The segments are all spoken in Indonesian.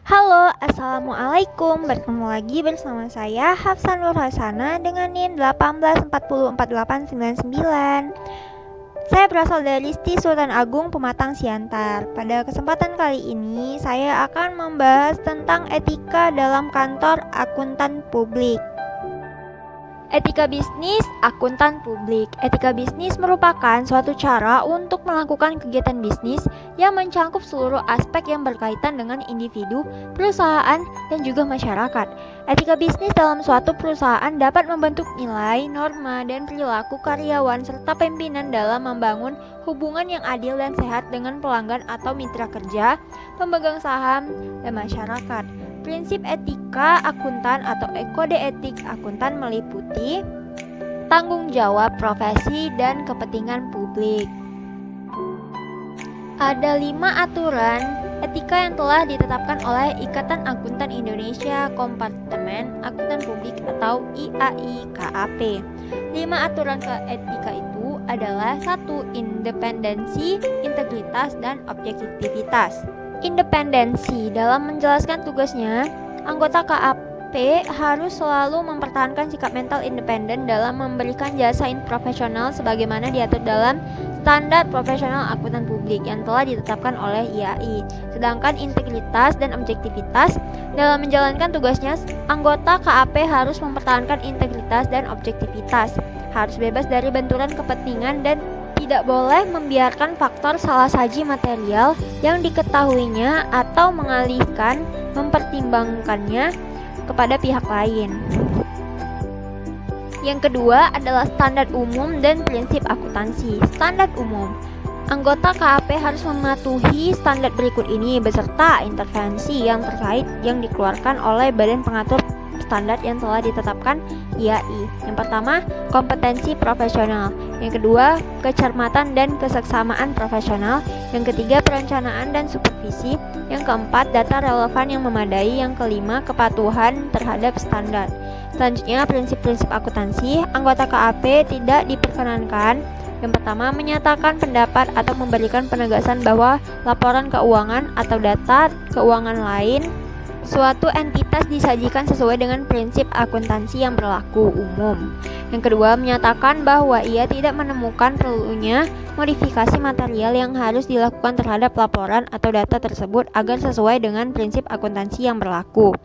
Halo, Assalamualaikum. Bertemu lagi bersama saya Hafsan Nur Hasana dengan NIM 1840899. Saya berasal dari Sti Sultan Agung Pematang Siantar. Pada kesempatan kali ini saya akan membahas tentang etika dalam kantor akuntan publik. Etika bisnis akuntan publik. Etika bisnis merupakan suatu cara untuk melakukan kegiatan bisnis yang mencakup seluruh aspek yang berkaitan dengan individu, perusahaan, dan juga masyarakat. Etika bisnis dalam suatu perusahaan dapat membentuk nilai, norma, dan perilaku karyawan serta pimpinan dalam membangun hubungan yang adil dan sehat dengan pelanggan atau mitra kerja, pemegang saham, dan masyarakat. Prinsip etika akuntan atau kode etik akuntan meliputi tanggung jawab profesi dan kepentingan publik. Ada 5 aturan etika yang telah ditetapkan oleh Ikatan Akuntan Indonesia Kompartemen Akuntan Publik atau IAIKAP. 5 aturan etika itu adalah 1. Independensi, integritas, dan objektivitas. Independensi dalam menjelaskan tugasnya, anggota KAP harus selalu mempertahankan sikap mental independen dalam memberikan jasa profesional sebagaimana diatur dalam standar profesional akuntan publik yang telah ditetapkan oleh IAI. Sedangkan integritas dan objektivitas dalam menjalankan tugasnya, anggota KAP harus mempertahankan integritas dan objektivitas, harus bebas dari benturan kepentingan dan tidak boleh membiarkan faktor salah saji material yang diketahuinya atau mengalihkan mempertimbangkannya kepada pihak lain. Yang kedua adalah standar umum dan prinsip akuntansi. Standar umum. Anggota KAP harus mematuhi standar berikut ini beserta intervensi yang terkait yang dikeluarkan oleh Badan Pengatur Standar yang telah ditetapkan IAI. Yang pertama, kompetensi profesional. Yang kedua, kecermatan dan keseksamaan profesional. Yang ketiga, perencanaan dan supervisi. Yang keempat, data relevan yang memadai. Yang kelima, kepatuhan terhadap standar. Selanjutnya, prinsip-prinsip akuntansi. Anggota KAP tidak diperkenankan. Yang pertama, menyatakan pendapat atau memberikan penegasan bahwa laporan keuangan atau data keuangan lain suatu entitas disajikan sesuai dengan prinsip akuntansi yang berlaku umum. Yang kedua, menyatakan bahwa ia tidak menemukan perlunya modifikasi material yang harus dilakukan terhadap laporan atau data tersebut agar sesuai dengan prinsip akuntansi yang berlaku.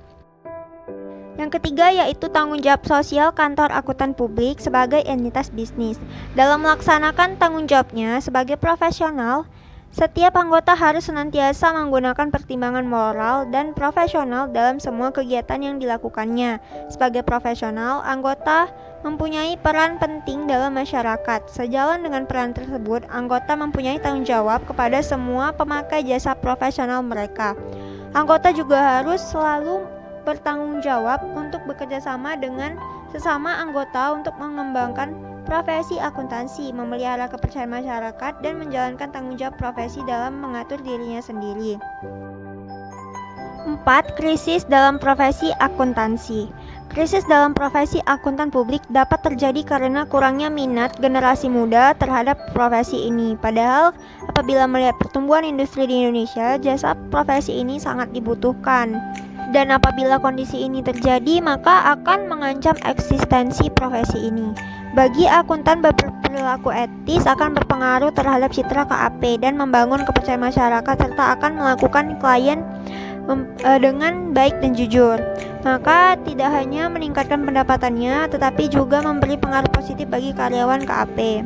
Yang ketiga yaitu tanggung jawab sosial kantor akuntan publik sebagai entitas bisnis. Dalam melaksanakan tanggung jawabnya sebagai profesional, setiap anggota harus senantiasa menggunakan pertimbangan moral dan profesional dalam semua kegiatan yang dilakukannya. Sebagai profesional, anggota mempunyai peran penting dalam masyarakat. Sejalan dengan peran tersebut, anggota mempunyai tanggung jawab kepada semua pemakai jasa profesional mereka. Anggota juga harus selalu bertanggung jawab untuk bekerja sama dengan sesama anggota untuk mengembangkan profesi akuntansi, memelihara kepercayaan masyarakat, dan menjalankan tanggung jawab profesi dalam mengatur dirinya sendiri. 4. Krisis dalam profesi akuntansi. Krisis dalam profesi akuntan publik dapat terjadi karena kurangnya minat generasi muda terhadap profesi ini. Padahal apabila melihat pertumbuhan industri di Indonesia, jasa profesi ini sangat dibutuhkan. Dan apabila kondisi ini terjadi, maka akan mengancam eksistensi profesi ini. Bagi akuntan, berperilaku etis akan berpengaruh terhadap citra KAP dan membangun kepercayaan masyarakat serta akan melakukan klien dengan baik dan jujur. Maka tidak hanya meningkatkan pendapatannya, tetapi juga memberi pengaruh positif bagi karyawan KAP.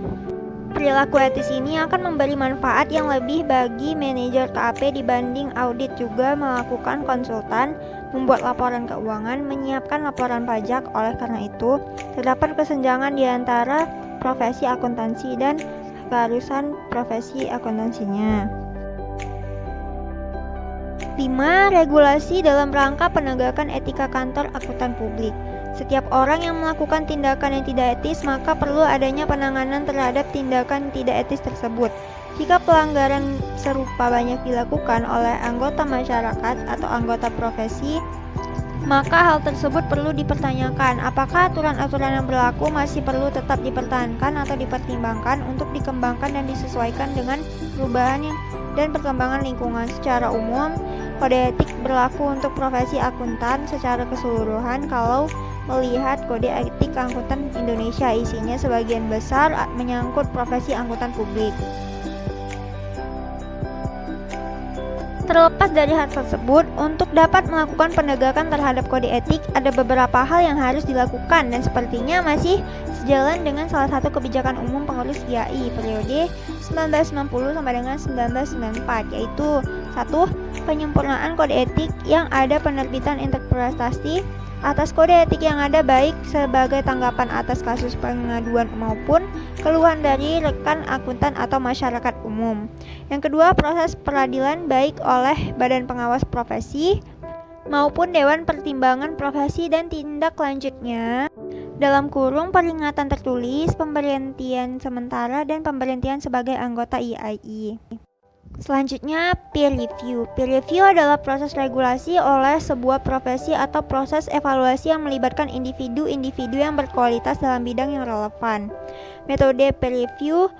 Perilaku etis ini akan memberi manfaat yang lebih bagi manajer KAP dibanding audit, juga melakukan konsultan, membuat laporan keuangan, menyiapkan laporan pajak. Oleh karena itu, terdapat kesenjangan di antara profesi akuntansi dan keharusan profesi akuntansinya. 5. Regulasi dalam rangka penegakan etika kantor akuntan publik. Setiap orang yang melakukan tindakan yang tidak etis, maka perlu adanya penanganan terhadap tindakan tidak etis tersebut. Jika pelanggaran serupa banyak dilakukan oleh anggota masyarakat atau anggota profesi, maka hal tersebut perlu dipertanyakan apakah aturan-aturan yang berlaku masih perlu tetap dipertahankan atau dipertimbangkan untuk dikembangkan dan disesuaikan dengan perubahan yang dan perkembangan lingkungan. Secara umum, kode etik berlaku untuk profesi akuntan secara keseluruhan. Kalau melihat kode etik angkutan Indonesia, isinya sebagian besar menyangkut profesi angkutan publik. Terlepas dari hal tersebut, untuk dapat melakukan penegakan terhadap kode etik, ada beberapa hal yang harus dilakukan dan sepertinya masih sejalan dengan salah satu kebijakan umum pengurus GAI periode 1990 sampai dengan 1994, yaitu 1. Penyempurnaan kode etik yang ada, penerbitan interpretasi atas kode etik yang ada, baik sebagai tanggapan atas kasus pengaduan maupun keluhan dari rekan akuntan atau masyarakat umum. Yang kedua, proses peradilan baik oleh Badan Pengawas Profesi maupun Dewan Pertimbangan Profesi dan tindak lanjutnya dalam kurung peringatan tertulis, pemberhentian sementara, dan pemberhentian sebagai anggota IAI. Selanjutnya, peer review. Peer review adalah proses regulasi oleh sebuah profesi atau proses evaluasi yang melibatkan individu-individu yang berkualitas dalam bidang yang relevan. Metode peer review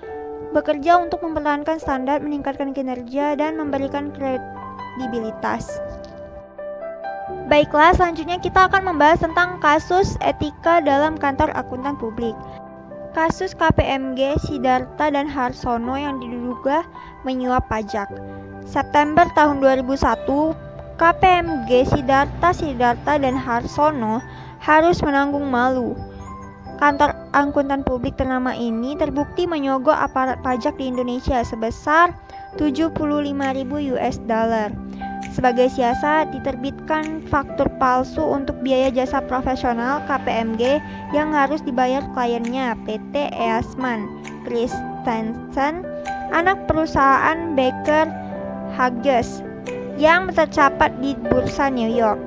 bekerja untuk mempertahankan standar, meningkatkan kinerja, dan memberikan kredibilitas. Baiklah, selanjutnya kita akan membahas tentang kasus etika dalam kantor akuntan publik. Kasus KPMG Sidarta dan Harsono yang diduga menyuap pajak. September tahun 2001, KPMG Sidarta dan Harsono harus menanggung malu. Kantor akuntan publik ternama ini terbukti menyogok aparat pajak di Indonesia sebesar 75.000 US dollar. Sebagai siasat, diterbitkan faktur palsu untuk biaya jasa profesional KPMG yang harus dibayar kliennya, PT Eastman Christensen, anak perusahaan Baker Hughes, yang tercatat di Bursa New York.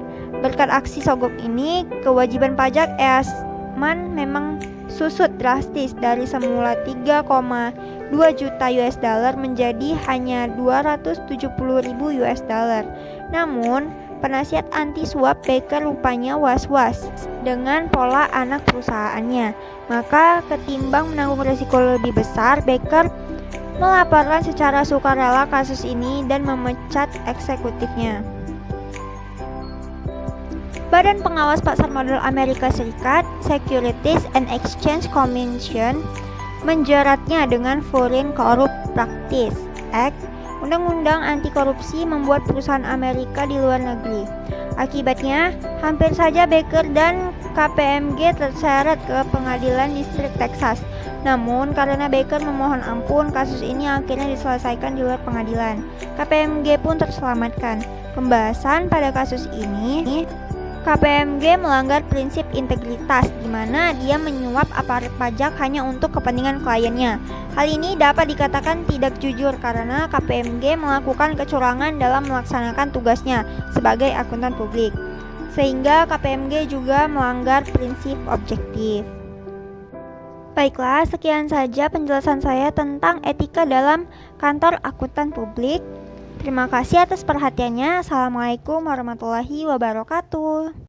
Berkat aksi sogok ini, kewajiban pajak Eastman memang susut drastis dari semula 3,2 juta US dollar menjadi hanya 270.000 US dollar. Namun, penasihat anti suap Baker rupanya was-was dengan pola anak perusahaannya. Maka ketimbang menanggung risiko lebih besar, Baker melaporkan secara sukarela kasus ini dan memecat eksekutifnya. Badan Pengawas Pasar Modal Amerika Serikat, Securities and Exchange Commission, menjeratnya dengan Foreign Corrupt Practice Act. Undang-undang anti korupsi membuat perusahaan Amerika di luar negeri. Akibatnya, hampir saja Baker dan KPMG terseret ke pengadilan distrik Texas. Namun, karena Baker memohon ampun, kasus ini akhirnya diselesaikan di luar pengadilan. KPMG pun terselamatkan. Pembahasan pada kasus ini, KPMG melanggar prinsip integritas, di mana dia menyuap aparat pajak hanya untuk kepentingan kliennya. Hal ini dapat dikatakan tidak jujur karena KPMG melakukan kecurangan dalam melaksanakan tugasnya sebagai akuntan publik, sehingga KPMG juga melanggar prinsip objektif. Baiklah, sekian saja penjelasan saya tentang etika dalam kantor akuntan publik. Terima kasih atas perhatiannya. Assalamualaikum warahmatullahi wabarakatuh.